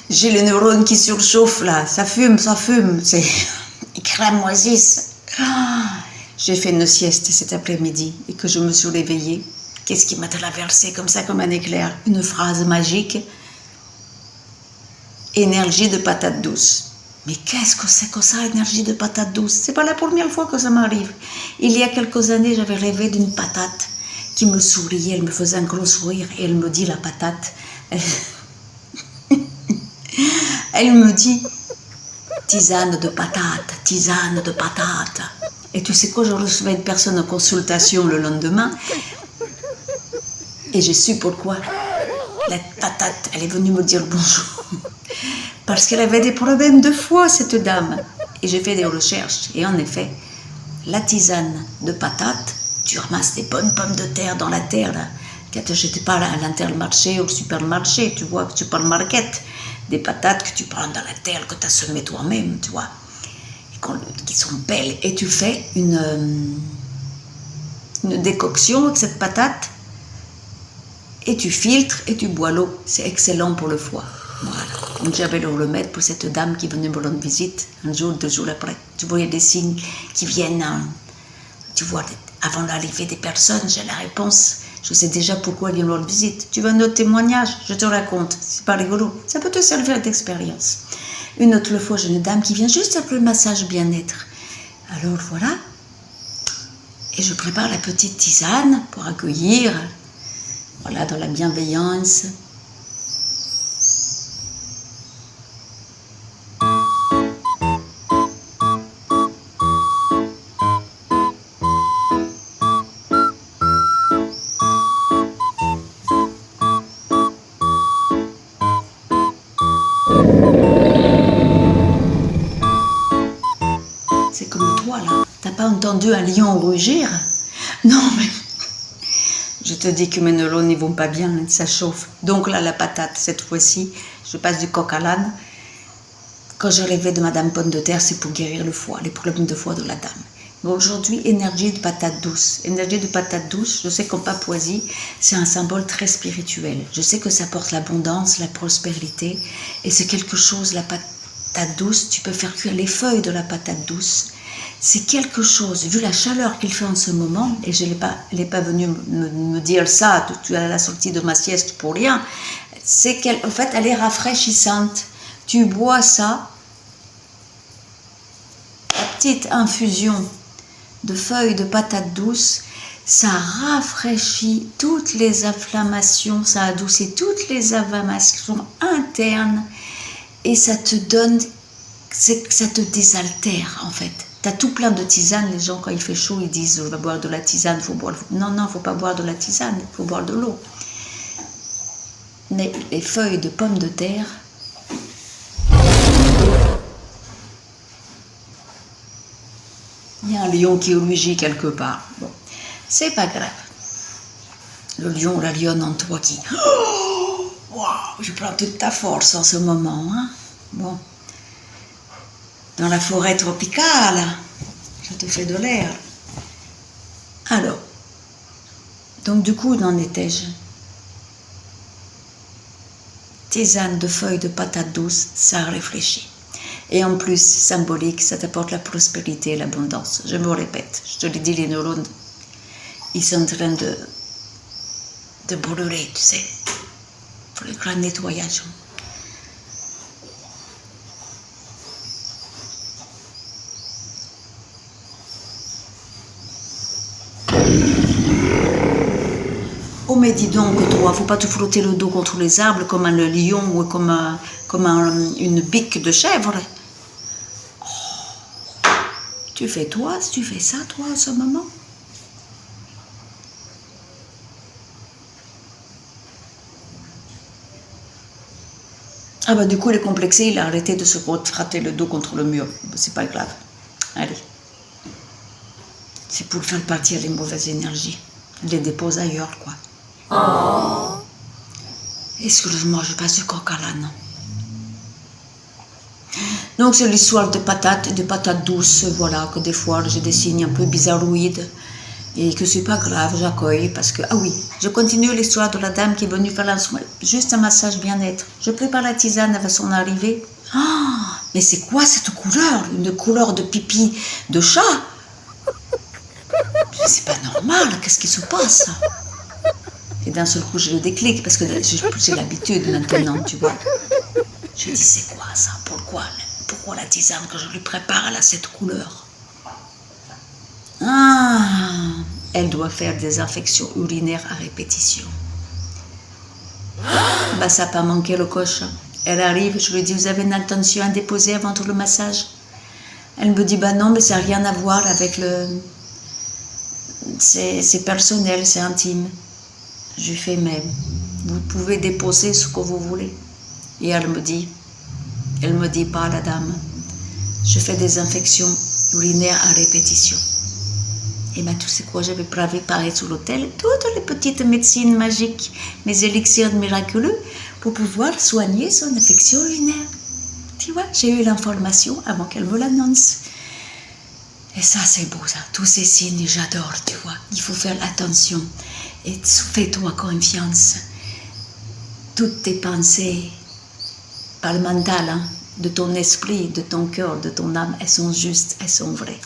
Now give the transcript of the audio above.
J'ai les neurones qui surchauffent là, ça fume, c'est crème moisisse. J'ai fait une sieste cet après-midi et que je me suis réveillée. Qu'est-ce qui m'a traversé comme ça, comme un éclair? Une phrase magique. Énergie de patate douce. Mais qu'est-ce que c'est que ça, énergie de patate douce? C'est pas la première fois que ça m'arrive. Il y a quelques années, j'avais rêvé d'une patate qui me souriait, elle me faisait un gros sourire et elle me dit, la patate, elle me dit, tisane de patate, tisane de patate. Et tu sais quoi, je recevais une personne en consultation le lendemain et j'ai su pourquoi. La patate, elle est venue me dire bonjour. Parce qu'elle avait des problèmes de foie, cette dame. Et j'ai fait des recherches. Et en effet, la tisane de patate, tu ramasses des bonnes pommes de terre dans la terre, là. Je n'étais pas à l'intermarché ou au supermarché, tu vois, supermarket. Des patates que tu prends dans la terre, que tu as semées toi-même, tu vois. Qui sont belles. Et tu fais une décoction avec cette patate. Et tu filtres et tu bois l'eau. C'est excellent pour le foie. Voilà. Donc j'avais le remède pour cette dame qui venait me rendre visite un jour, 2 jours après. Tu voyais des signes qui viennent, tu vois, avant l'arrivée des personnes, j'ai la réponse. Je sais déjà pourquoi ils viennent me rendre visite. Tu veux un autre témoignage? Je te raconte. C'est pas rigolo. Ça peut te servir d'expérience. Une autre fois, j'ai une dame qui vient juste après le massage bien-être. Alors voilà. Et je prépare la petite tisane pour accueillir. Voilà, dans la bienveillance. C'est comme toi là. T'as pas entendu un lion rugir? Non mais... Je te dis que mes neurones n'y vont pas bien, ça chauffe. Donc là, la patate, cette fois-ci, je passe du coq à l'âne. Quand je rêvais de Madame Pomme de Terre, c'est pour guérir le foie, les problèmes de foie de la dame. Mais aujourd'hui, énergie de patate douce. Énergie de patate douce, je sais qu'en Papouasie, c'est un symbole très spirituel. Je sais que ça porte l'abondance, la prospérité. Et c'est quelque chose, la patate douce, tu peux faire cuire les feuilles de la patate douce. C'est quelque chose, vu la chaleur qu'il fait en ce moment, et elle n'est pas venue me dire ça à la sortie de ma sieste pour rien, c'est qu'en fait, elle est rafraîchissante. Tu bois ça, la petite infusion de feuilles de patate douce, ça rafraîchit toutes les inflammations, ça adoucit toutes les inflammations internes, et ça te donne, ça te désaltère en fait. T'as tout plein de tisanes, les gens quand il fait chaud, ils disent on va boire de la tisane, faut boire... Non, il ne faut pas boire de la tisane, il faut boire de l'eau. Mais les feuilles de pommes de terre, il y a un lion qui rugit quelque part. Bon, c'est pas grave. Le lion, la lionne en toi qui... Oh, wow, je prends toute ta force en ce moment, hein. Bon. Dans la forêt tropicale, je te fais de l'air. Alors, donc du coup, où en étais-je? Tisane de feuilles de patate douce, ça réfléchit. Et en plus, symbolique, ça t'apporte la prospérité et l'abondance. Je me répète, je te l'ai dit, les neurones, ils sont en train de brûler, tu sais, pour le grand nettoyage. Oh mais dis donc toi, faut pas te frotter le dos contre les arbres comme un lion ou comme une bique de chèvre. Oh. Tu fais ça toi en ce moment? Ah bah du coup il est complexé, il a arrêté de se frotter le dos contre le mur. C'est pas grave. Allez. C'est pour faire partir les mauvaises énergies. Il les dépose ailleurs quoi. Oh. Excuse-moi, je passe du coq à l'âne. Donc c'est l'histoire de patates douces, voilà, que des fois j'ai des signes un peu bizarroïdes. Et que c'est pas grave, j'accueille parce que... Ah oui, je continue l'histoire de la dame qui est venue faire juste un massage bien-être. Je prépare la tisane avant son arrivée. Ah, mais c'est quoi cette couleur? Une couleur de pipi de chat? C'est pas normal, qu'est-ce qui se passe? Et d'un seul coup, je le déclic parce que j'ai l'habitude maintenant, tu vois. Je dis, c'est quoi ça? Pourquoi la tisane que je lui prépare, elle a cette couleur? Ah, elle doit faire des infections urinaires à répétition. Bah, ça n'a pas manqué le coche. Elle arrive, je lui dis, vous avez une intention à déposer avant tout le massage? Elle me dit, bah non, mais ça n'a rien à voir avec le... C'est personnel, c'est intime. Je lui fais, mais vous pouvez déposer ce que vous voulez. Et elle me dit pas, la dame, je fais des infections urinaires à répétition. Et bien, tu sais quoi, j'avais préparé sur l'hôtel toutes les petites médecines magiques, mes élixirs miraculeux, pour pouvoir soigner son infection urinaire. Tu vois, j'ai eu l'information avant qu'elle me l'annonce. Et ça, c'est beau, ça. Tous ces signes, j'adore, tu vois. Il faut faire attention. Et fais-toi confiance. Toutes tes pensées, pas le mental, hein, de ton esprit, de ton cœur, de ton âme, elles sont justes, elles sont vraies.